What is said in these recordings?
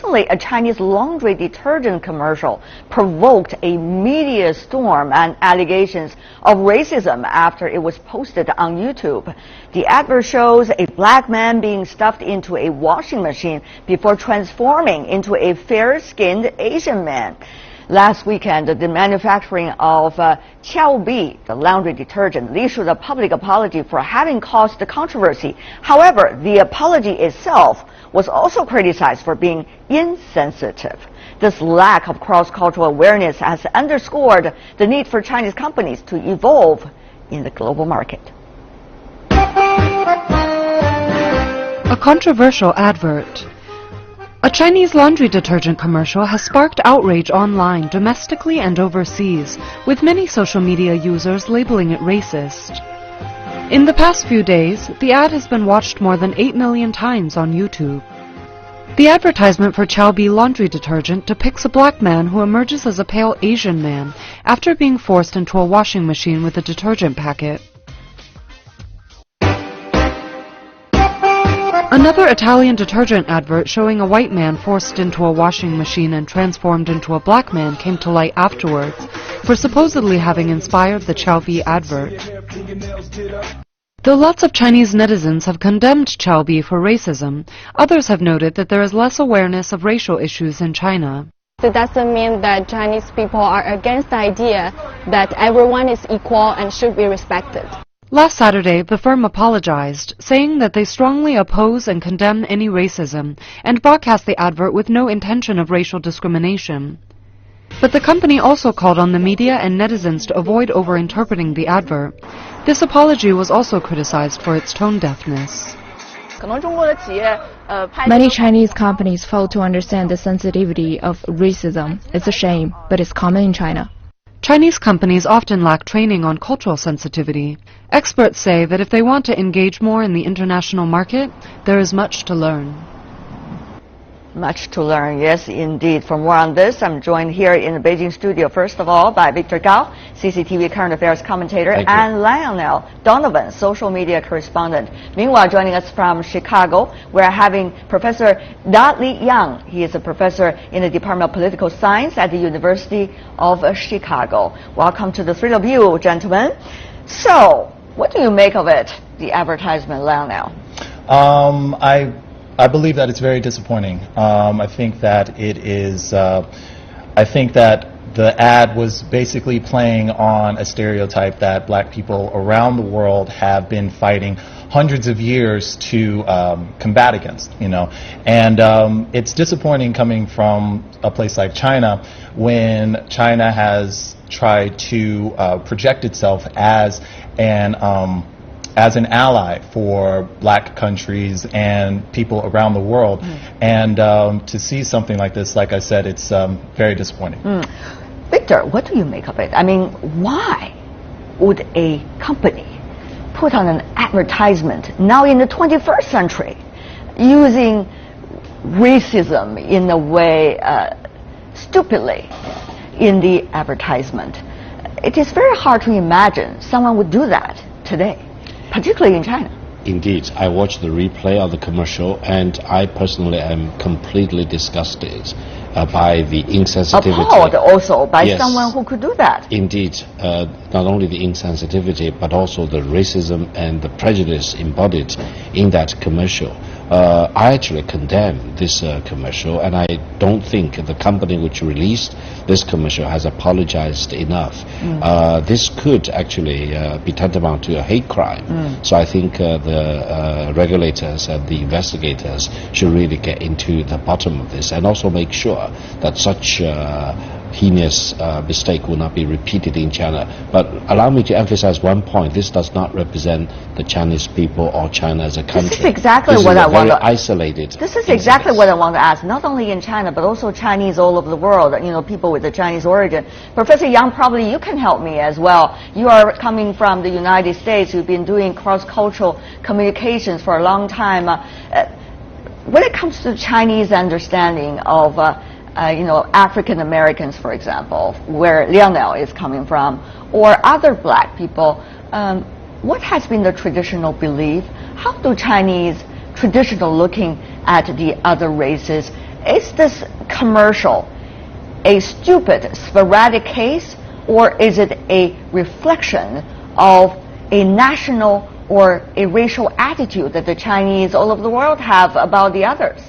Recently, a Chinese laundry detergent commercial provoked a media storm and allegations of racism after it was posted on YouTube. The advert shows a black man being stuffed into a washing machine before transforming into a fair-skinned Asian man. Last weekend, the manufacturing of Tian Wei, the laundry detergent, issued a public apology for having caused the controversy. However, the apology itself was also criticized for being insensitive. This lack of cross-cultural awareness has underscored the need for Chinese companies to evolve in the global market. A controversial advert. A Chinese laundry detergent commercial has sparked outrage online, domestically and overseas, with many social media users labeling it racist. In the past few days, the ad has been watched more than 8 million times on YouTube. The advertisement for Tian Wei laundry detergent depicts a black man who emerges as a pale Asian man after being forced into a washing machine with a detergent packet. Another Italian detergent advert showing a white man forced into a washing machine and transformed into a black man came to light afterwards for supposedly having inspired the Tian Wei advert. Though lots of Chinese netizens have condemned Tian Wei for racism, others have noted that there is less awareness of racial issues in China. It doesn't mean that Chinese people are against the idea that everyone is equal and should be respected. Last Saturday, the firm apologized, saying that they strongly oppose and condemn any racism, and broadcast the advert with no intention of racial discrimination. But the company also called on the media and netizens to avoid over-interpreting the advert. This apology was also criticized for its tone deafness. Many Chinese companies fail to understand the sensitivity of racism. It's a shame, but it's common in China. Chinese companies often lack training on cultural sensitivity. Experts say that if they want to engage more in the international market, there is much to learn. Much to learn, yes, indeed. For more on this, I'm joined here in the Beijing studio, first of all, by Victor Gao, CCTV current affairs commentator, and Lionel Donovan, social media correspondent. Meanwhile, joining us from Chicago, we're having Professor Da-Li Yang. He is a professor in the Department of Political Science at the University of Chicago. Welcome to the three of you, gentlemen. So, what do you make of it, the advertisement, Lionel? I believe that it's very disappointing. I think that it is. I think that the ad was basically playing on a stereotype that black people around the world have been fighting hundreds of years to combat against. And it's disappointing coming from a place like China, when China has tried to project itself as an ally for black countries and people around the world. And to see something like this, like I said, it's very disappointing. Victor, what do you make of it? I mean, why would a company put on an advertisement now in the 21st century using racism in a way stupidly in the advertisement? It is very hard to imagine someone would do that today, particularly in China. Indeed, I watched the replay of the commercial, and I personally am completely disgusted by the insensitivity. Appalled also by someone who could do that. Indeed, not only the insensitivity, but also the racism and the prejudice embodied in that commercial. I actually condemn this commercial, and I don't think the company which released this commercial has apologized enough. This could actually be tantamount to a hate crime. So I think the regulators and the investigators should really get into the bottom of this, and also make sure that such heinous mistake will not be repeated in China. But allow me to emphasize one point: this does not represent the Chinese people or China as a country. This is exactly what I want to isolated. This is exactly what I want to ask. Not only in China, but also Chinese all over the world. People with a Chinese origin. Professor Yang, probably you can help me as well. You are coming from the United States. You've been doing cross-cultural communications for a long time. When it comes to Chinese understanding of African Americans, for example, where Lionel is coming from, or other black people, what has been the traditional belief? How do Chinese traditional looking at the other races Is this commercial a stupid, sporadic case, or is it a reflection of a national or a racial attitude that the Chinese all over the world have about the others?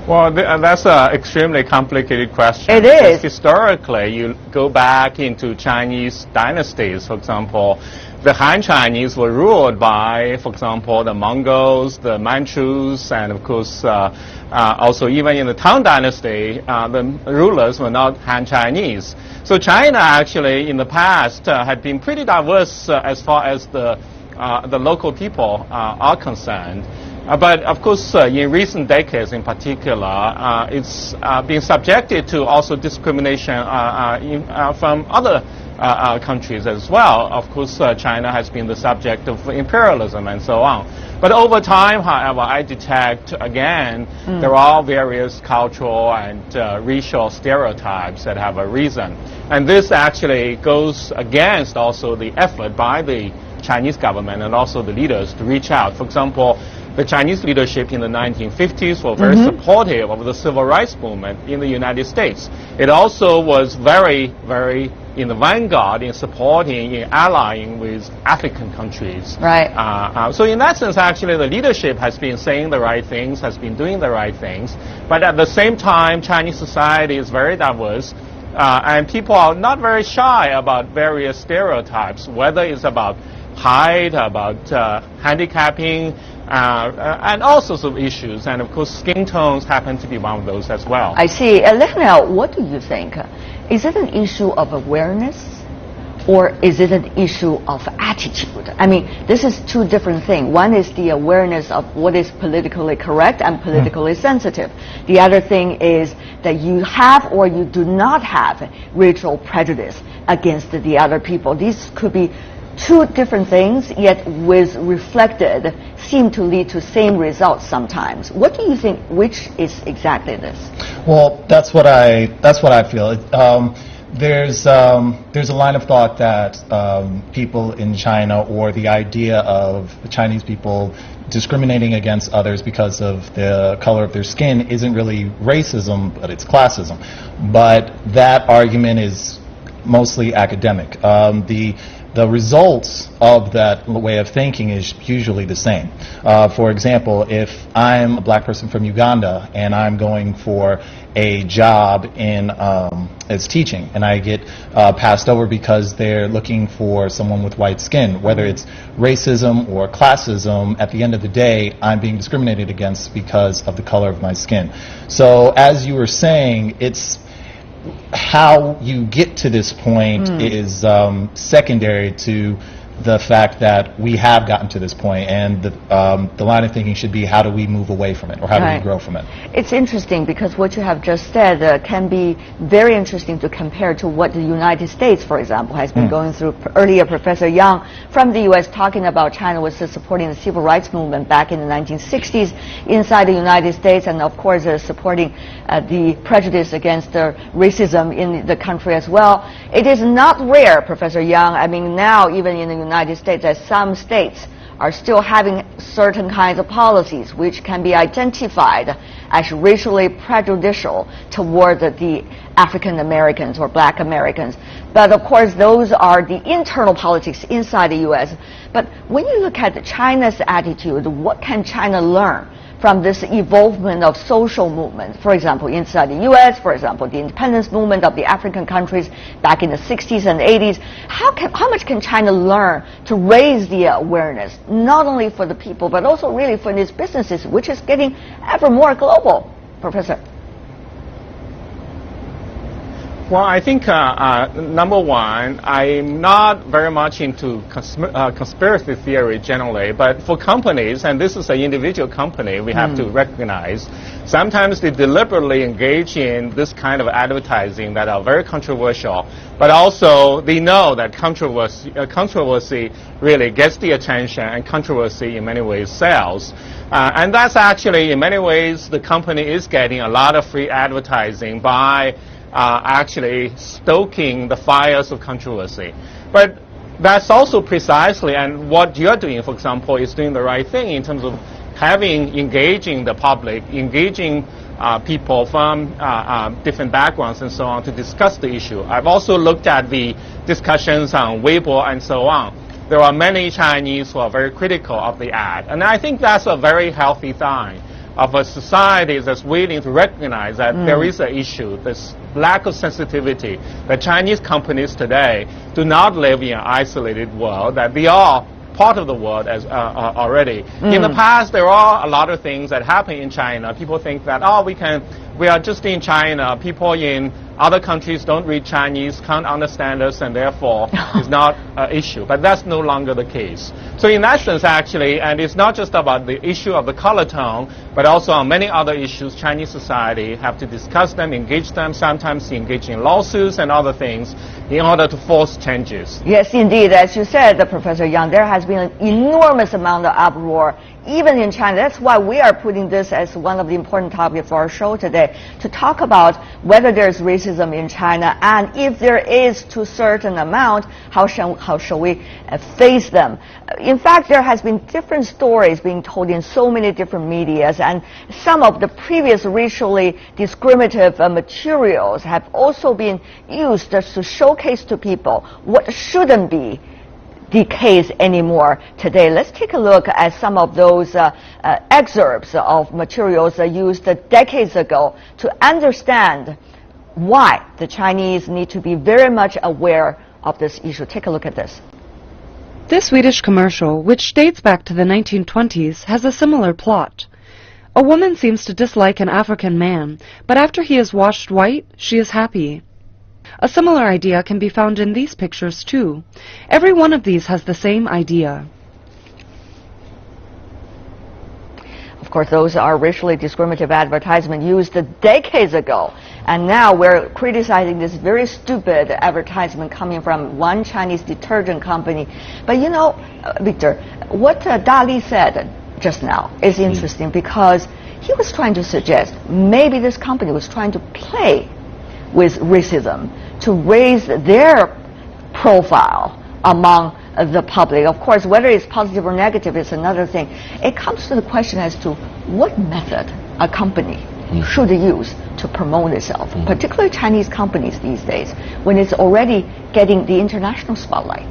Well, that's an extremely complicated question. It is. Because historically, you go back into Chinese dynasties, for example, the Han Chinese were ruled by, for example, the Mongols, the Manchus, and of course, also even in the Tang Dynasty, the rulers were not Han Chinese. So China actually in the past had been pretty diverse as far as the local people are concerned. But of course, in recent decades in particular, it's been subjected to also discrimination from other countries as well. Of course, China has been the subject of imperialism and so on. But over time, however, I detect, again, there are various cultural and racial stereotypes that have arisen. And this actually goes against also the effort by the Chinese government and also the leaders to reach out. For example, the Chinese leadership in the 1950s were very supportive of the civil rights movement in the United States. It also was very, very in the vanguard in supporting, in allying with African countries. Right. So in that sense, actually, the leadership has been saying the right things, has been doing the right things. But at the same time, Chinese society is very diverse. And people are not very shy about various stereotypes, whether it's about height, about handicapping, and all sorts of issues. And of course, skin tones happen to be one of those as well. I see. Lena, what do you think? Is it an issue of awareness, or is it an issue of attitude? I mean, this is two different things. One is the awareness of what is politically correct and politically sensitive. The other thing is that you have or you do not have racial prejudice against the other people. These could be two different things, yet with reflected, seem to lead to same results sometimes. What do you think, which is exactly this? Well, that's what I feel. There's a line of thought that people in China, or the idea of the Chinese people discriminating against others because of the color of their skin, isn't really racism, but it's classism. But that argument is mostly academic. The results of that way of thinking is usually the same. For example, if I'm a black person from Uganda and I'm going for a job in as teaching, and I get passed over because they're looking for someone with white skin, whether it's racism or classism, at the end of the day, I'm being discriminated against because of the color of my skin. So as you were saying, it's how you get to this point is secondary to the fact that we have gotten to this point, and the line of thinking should be, how do we move away from it, or how do we grow from it? It's interesting because what you have just said can be very interesting to compare to what the United States, for example, has been going through. Earlier, Professor Yang from the U.S. talking about China was supporting the civil rights movement back in the 1960s inside the United States, and of course supporting the prejudice against racism in the country as well. It is not rare, Professor Yang, I mean now even in the United States, that some states are still having certain kinds of policies which can be identified as racially prejudicial toward the African Americans or black Americans. But of course, those are the internal politics inside the U.S. But when you look at China's attitude, what can China learn from this evolvement of social movement? For example, inside the U.S., for example, the independence movement of the African countries back in the 60s and 80s. How much can China learn to raise the awareness, not only for the people, but also really for these businesses, which is getting ever more global, Professor? Well, I think, number one, I'm not very much into conspiracy theory generally, but for companies, and this is an individual company, we have to recognize, sometimes they deliberately engage in this kind of advertising that are very controversial, but also they know that controversy really gets the attention, and controversy in many ways sells. And that's actually, in many ways, the company is getting a lot of free advertising by actually stoking the fires of controversy. But that's also precisely, and what you're doing, for example, is doing the right thing in terms of engaging the public, engaging people from different backgrounds and so on to discuss the issue. I've also looked at the discussions on Weibo and so on. There are many Chinese who are very critical of the ad, and I think that's a very healthy sign of a society that's willing to recognize that there is an issue, this lack of sensitivity, that Chinese companies today do not live in an isolated world, that they are part of the world as already. In the past, there are a lot of things that happen in China. People think that, we are just in China. People in other countries don't read Chinese, can't understand us, and therefore it's not an issue. But that's no longer the case. So in that sense, actually, and it's not just about the issue of the color tone, but also on many other issues, Chinese society have to discuss them, engage them, sometimes engage in lawsuits and other things in order to force changes. Yes, indeed. As you said, Professor Yang, there has been an enormous amount of uproar, even in China. That's why we are putting this as one of the important topics for our show today, to talk about whether there's racism in China, and if there is to a certain amount, how shall we face them. In fact, there has been different stories being told in so many different medias, and some of the previous racially discriminative materials have also been used to showcase to people what shouldn't be the case anymore today. Let's take a look at some of those excerpts of materials used decades ago to understand why the Chinese need to be very much aware of this issue. Take a look at this. This Swedish commercial, which dates back to the 1920s, has a similar plot. A woman seems to dislike an African man, but after he is washed white, she is happy. A similar idea can be found in these pictures too. Every one of these has the same idea. Of course, those are racially discriminative advertisements used decades ago. And now we're criticizing this very stupid advertisement coming from one Chinese detergent company. But you know, Victor, what Dali said just now is interesting because he was trying to suggest maybe this company was trying to play with racism to raise their profile among the public. Of course, whether it's positive or negative is another thing. It comes to the question as to what method a company should use to promote itself, particularly Chinese companies these days, when it's already getting the international spotlight.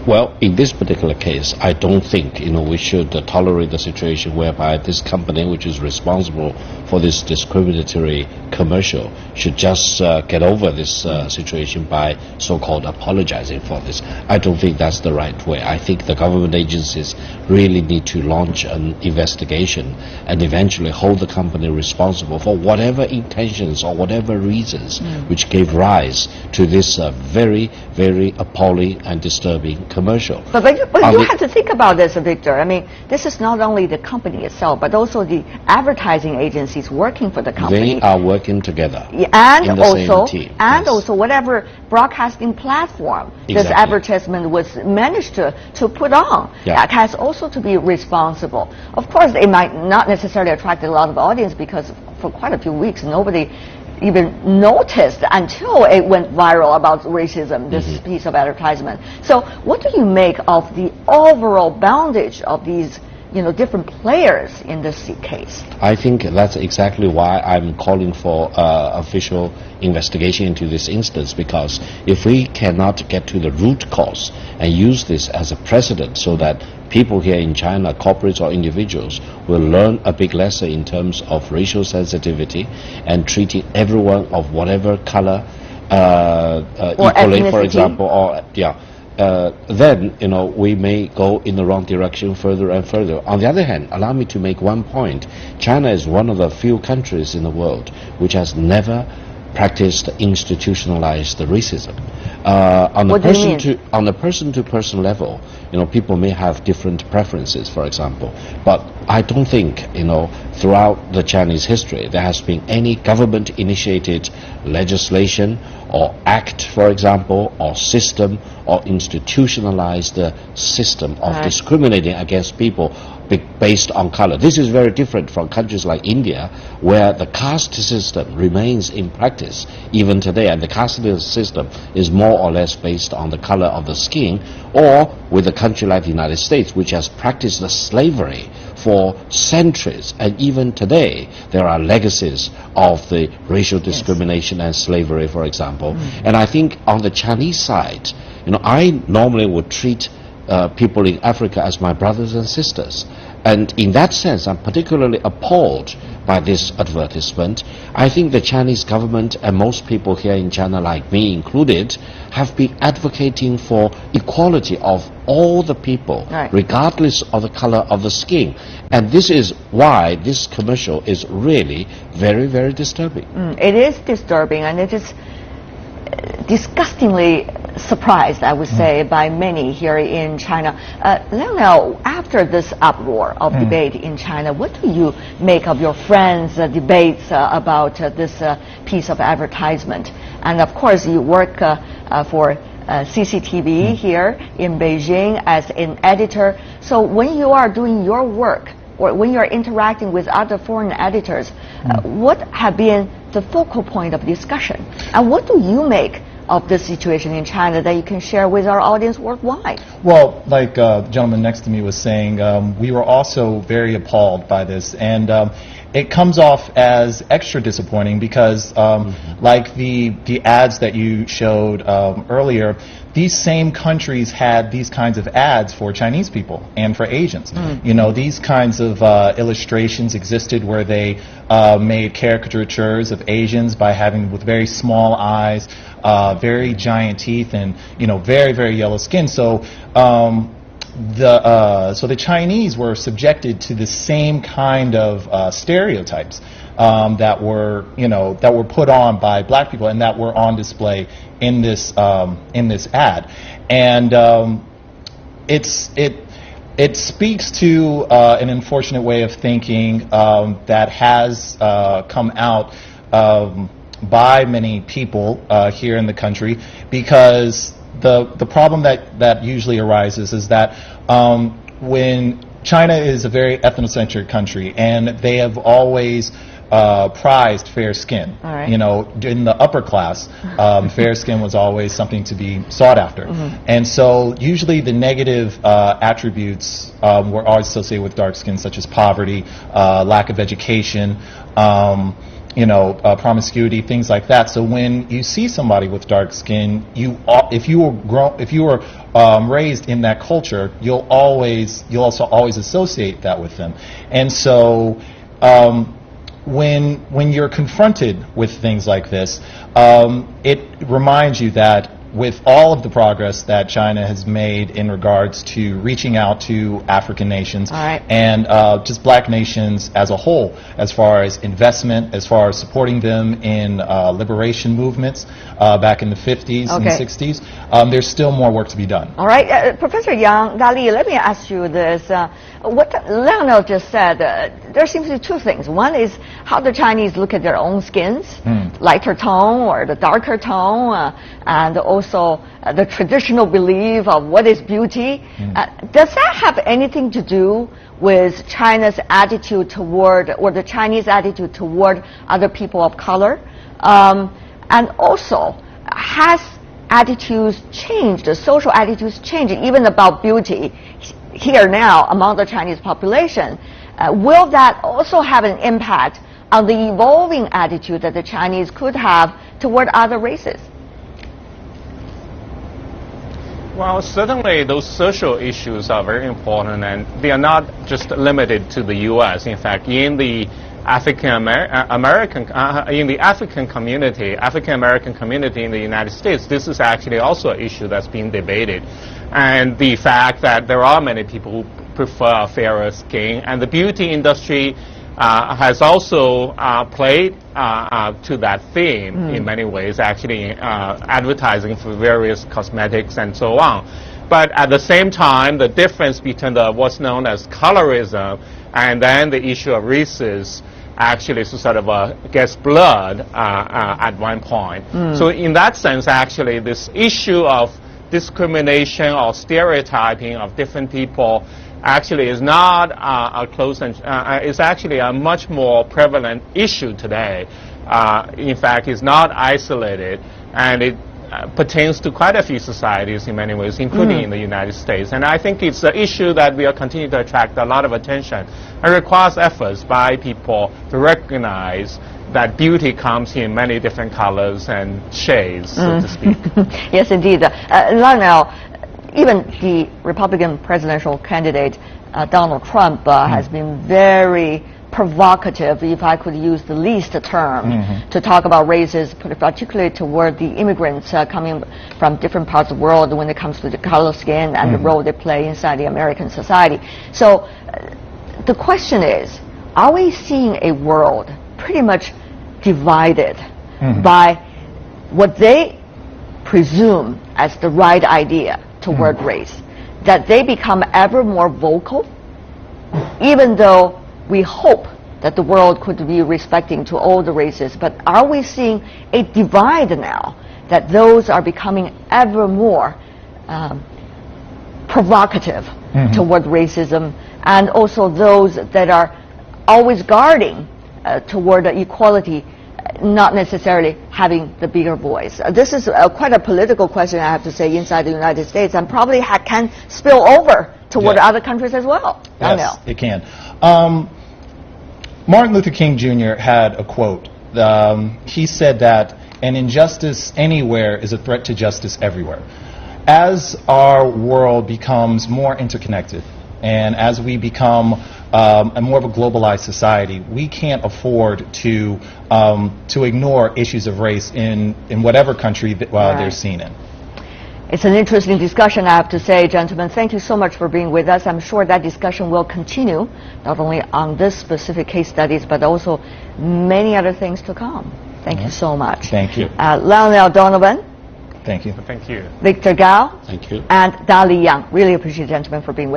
Well, in this particular case, I don't think we should tolerate the situation whereby this company, which is responsible for this discriminatory commercial, should just get over this situation by so-called apologizing for this. I don't think that's the right way. I think the government agencies really need to launch an investigation and eventually hold the company responsible for whatever intentions or whatever reasons which gave rise to this very, very appalling and disturbing commercial. But you have to think about this, Victor. I mean, this is not only the company itself, but also the advertising agencies working for the company. They are working together. And in the also, same team. and Yes. also whatever broadcasting platform this Exactly. advertisement was managed to put on, that has also to be responsible. Of course, it might not necessarily attract a lot of audience because for quite a few weeks nobody even noticed until it went viral about racism, this piece of advertisement. So what do you make of the overall boundage of these different players in this case? I think that's exactly why I'm calling for official investigation into this instance, because if we cannot get to the root cause and use this as a precedent so that people here in China, corporates or individuals, will learn a big lesson in terms of racial sensitivity and treating everyone of whatever color equally, for example, or then we may go in the wrong direction further and further. On the other hand, allow me to make one point. China is one of the few countries in the world which has never practiced institutionalized racism. On the person-to-person level, people may have different preferences, for example, but I don't think, throughout the Chinese history, there has been any government-initiated legislation or act, for example, or system or institutionalized system of discriminating against people based on color. This is very different from countries like India, where the caste system remains in practice even today, and the caste system is more more or less based on the color of the skin, or with a country like the United States, which has practiced the slavery for centuries, and even today there are legacies of the racial discrimination and slavery, for example. And I think on the Chinese side, I normally would treat people in Africa as my brothers and sisters. And in that sense, I'm particularly appalled by this advertisement. I think the Chinese government and most people here in China, like me included, have been advocating for equality of all the people, regardless of the color of the skin. And this is why this commercial is really very, very disturbing. It is disturbing, and it is disgustingly surprised, I would say, by many here in China. Leonel, after this uproar of debate in China, what do you make of your friends' debates about this piece of advertisement? And of course, you work for CCTV here in Beijing as an editor. So when you are doing your work, or when you're interacting with other foreign editors, what have been the focal point of discussion? And what do you make of this situation in China that you can share with our audience worldwide? Well, like the gentleman next to me was saying, we were also very appalled by this. And it comes off as extra disappointing because, like the ads that you showed earlier, these same countries had these kinds of ads for Chinese people and for Asians. These kinds of illustrations existed where they made caricatures of Asians by having with very small eyes, very giant teeth, and very, very yellow skin. So the Chinese were subjected to the same kind of stereotypes that were put on by black people and that were on display in this ad, and it speaks to an unfortunate way of thinking that has come out by many people here in the country, because the problem that usually arises is that when China is a very ethnocentric country, and they have always prized fair skin. In the upper class, fair skin was always something to be sought after. And so usually the negative attributes were always associated with dark skin, such as poverty, lack of education, promiscuity, things like that. So when you see somebody with dark skin, if you were raised in that culture, you'll also always associate that with them. And so when you're confronted with things like this, it reminds you that with all of the progress that China has made in regards to reaching out to African nations and just black nations as a whole, as far as investment, as far as supporting them in liberation movements back in the 50s and 60s, there's still more work to be done. All right. Professor Yang, Dali, let me ask you this. What Leonel just said, there seems to be two things. One is how the Chinese look at their own skins, lighter tone or the darker tone, and also the traditional belief of what is beauty. Does that have anything to do with China's attitude toward, or the Chinese attitude toward other people of color? And also, has attitudes changed, the social attitudes changed, even about beauty here now among the Chinese population? Will that also have an impact on the evolving attitude that the Chinese could have toward other races? Well, certainly those social issues are very important, and they are not just limited to the U.S. In fact, in the African American community in the United States, this is actually also an issue that's being debated. And the fact that there are many people who prefer fairer skin, and the beauty industry has also played to that theme in many ways, actually advertising for various cosmetics and so on. But at the same time, the difference between what's known as colorism and then the issue of races actually sort of gets blurred at one point. So in that sense, actually, this issue of discrimination or stereotyping of different people actually is not a close and is actually a much more prevalent issue today. In fact, it's not isolated, and pertains to quite a few societies in many ways, including in the United States. And I think it's an issue that will continue to attract a lot of attention and requires efforts by people to recognize that beauty comes in many different colors and shades, so to speak. Yes, indeed. Lionel, even the Republican presidential candidate Donald Trump has been very provocative, if I could use the least term, to talk about races, particularly toward the immigrants coming from different parts of the world when it comes to the color of skin and the role they play inside the American society. So the question is, are we seeing a world pretty much divided by what they presume as the right idea toward race, that they become ever more vocal, even though we hope that the world could be respecting to all the races, but are we seeing a divide now, that those are becoming ever more provocative toward racism, and also those that are always guarding toward equality, not necessarily having the bigger voice? This is quite a political question, I have to say, inside the United States, and probably can spill over toward other countries as well. Yes, it can. Martin Luther King Jr. had a quote. He said that an injustice anywhere is a threat to justice everywhere. As our world becomes more interconnected, and as we become a more of a globalized society, we can't afford to ignore issues of race in whatever country that, they're seen in. It's an interesting discussion, I have to say, gentlemen. Thank you so much for being with us. I'm sure that discussion will continue, not only on this specific case studies, but also many other things to come. Thank you so much. Thank you. Lionel Donovan. Thank you. Thank you. Victor Gao. Thank you. And Dali Yang. Really appreciate, gentlemen, for being with us.